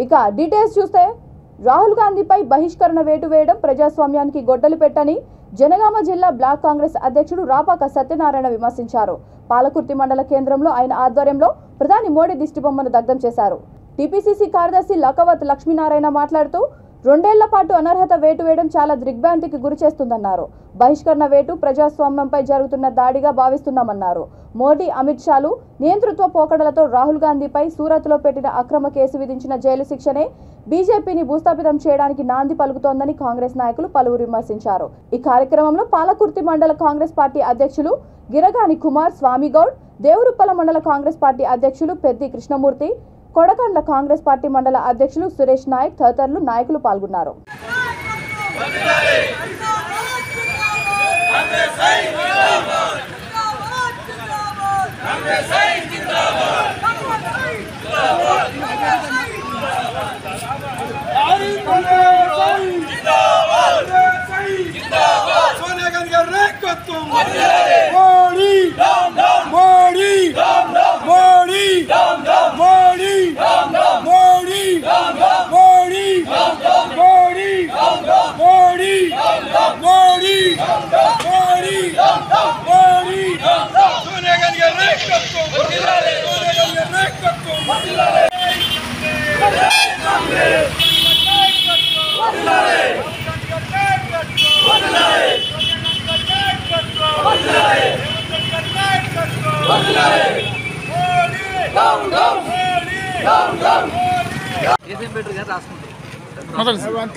ఇక డీటెయిల్స్ చూస్తే రాహుల్ గాంధీపై బహిష్కరణ వేటు వేయడం ప్రజాస్వామ్యానికి గొడ్డలి పెట్టని జనగామ జిల్లా బ్లాక్ కాంగ్రెస్ అధ్యక్షుడు రాపాక సత్యనారాయణ విమర్శించారు. పాలకుర్తి మండల కేంద్రంలో ఆయన ఆధ్వర్యంలో ప్రధాని మోడీ దిష్టిబొమ్మను దగ్ధం చేశారు. టీపీసీసీ కార్యదర్శి లకవత్ లక్ష్మీనారాయణ మాట్లాడుతూ 2 ఏళ్ల పాటు అనర్హత వేటు వేయడం చాలా దిగ్భ్రాంతికి గురి చేస్తుందన్నారు. బహిష్కరణ వేటు ప్రజాస్వామ్యంపై జరుగుతున్న దాడిగా భావిస్తున్నామన్నారు. మోడీ, అమిత్ షాలు నియంతృత్వ పోకడలతో రాహుల్ గాంధీపై సూరత్లో పెట్టిన అక్రమ కేసు విధించిన జైలు శిక్షనే బీజేపీని భూస్థాపితం చేయడానికి నాంది పలుకుతోందని కాంగ్రెస్ నాయకులు పలువురు విమర్శించారు. ఈ కార్యక్రమంలో పాలకుర్తి మండల కాంగ్రెస్ పార్టీ అధ్యక్షులు గిరగాని కుమార్ స్వామిగౌడ్, దేవరుప్పల మండల కాంగ్రెస్ పార్టీ అధ్యక్షులు పెద్ది కృష్ణమూర్తి, కొడకండ్ల కాంగ్రెస్ పార్టీ మండల అధ్యక్షులు సురేష్ నాయక్ తదితరులు నాయకులు పాల్గొన్నారు.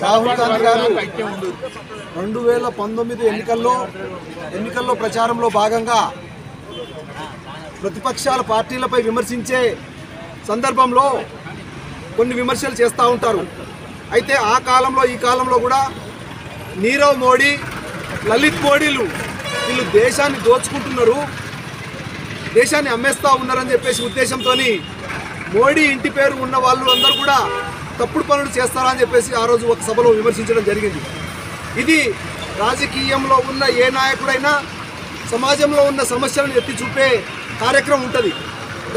రాహుల్ గాంధీ గారు 2019 ఎన్నికల్లో ప్రచారంలో భాగంగా ప్రతిపక్షాల పార్టీలపై విమర్శించే సందర్భంలో కొన్ని విమర్శలు చేస్తూ ఉంటారు. అయితే ఆ కాలంలో ఈ కాలంలో కూడా నీరవ్ మోడీ, లలిత్ మోడీలు వీళ్ళు దేశాన్ని దోచుకుంటున్నారు, దేశాన్ని అమ్మేస్తూ ఉన్నారని చెప్పేసి ఉద్దేశంతో మోడీ ఇంటి పేరు ఉన్న వాళ్ళు అందరూ కూడా తప్పుడు పనులు చేస్తారని చెప్పేసి ఆ రోజు ఒక సభలో విమర్శించడం జరిగింది. ఇది రాజకీయంలో ఉన్న ఏ నాయకుడైనా సమాజంలో ఉన్న సమస్యలను ఎత్తి చూపే కార్యక్రమం ఉంటుంది.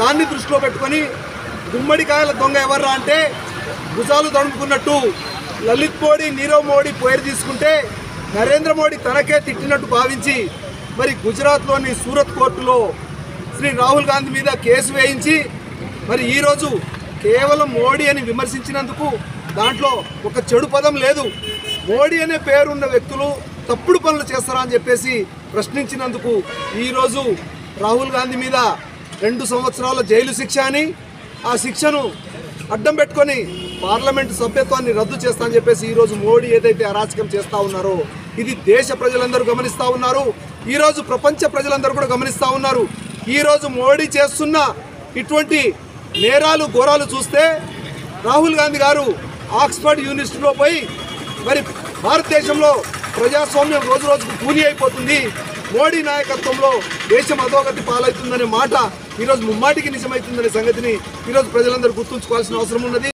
దాన్ని దృష్టిలో పెట్టుకొని గుమ్మడికాయల దొంగ ఎవర్రా అంటే భుజాలు దడుముకున్నట్టు లలిత్ మోడీ, నీరవ్ మోడీ పేరు తీసుకుంటే నరేంద్ర మోడీ తనకే తిట్టినట్టు భావించి మరి గుజరాత్లోని సూరత్ కోర్టులో శ్రీ రాహుల్ గాంధీ మీద కేసు వేయించి మరి ఈరోజు కేవలం మోడీ అని విమర్శించినందుకు దాంట్లో ఒక చెడు పదం లేదు. మోడీ అనే పేరున్న వ్యక్తులు తప్పుడు పనులు చేస్తారా అని చెప్పేసి ప్రశ్నించినందుకు ఈరోజు రాహుల్ గాంధీ మీద 2 సంవత్సరాల జైలు శిక్ష అని, ఆ శిక్షను అడ్డం పెట్టుకొని పార్లమెంటు సభ్యత్వాన్ని రద్దు చేస్తా అని చెప్పేసి ఈరోజు మోడీ ఏదైతే అరాచకం చేస్తూ ఉన్నారో ఇది దేశ ప్రజలందరూ గమనిస్తూ ఉన్నారు. ఈరోజు ప్రపంచ ప్రజలందరూ కూడా గమనిస్తూ ఉన్నారు. ఈరోజు మోడీ చేస్తున్న ఇటువంటి నేరాలు ఘోరాలు చూస్తే రాహుల్ గాంధీ గారు ఆక్స్ఫర్డ్ యూనివర్సిటీలో పోయి మరి భారతదేశంలో ప్రజాస్వామ్యం రోజు రోజుకు కూలి అయిపోతుంది, మోడీ నాయకత్వంలో దేశం అధోగతి పాలవుతుందనే మాట ఈరోజు ముమ్మాటికి నిజమవుతుందనే సంగతిని ఈరోజు ప్రజలందరూ గుర్తుంచుకోవాల్సిన అవసరం ఉన్నది.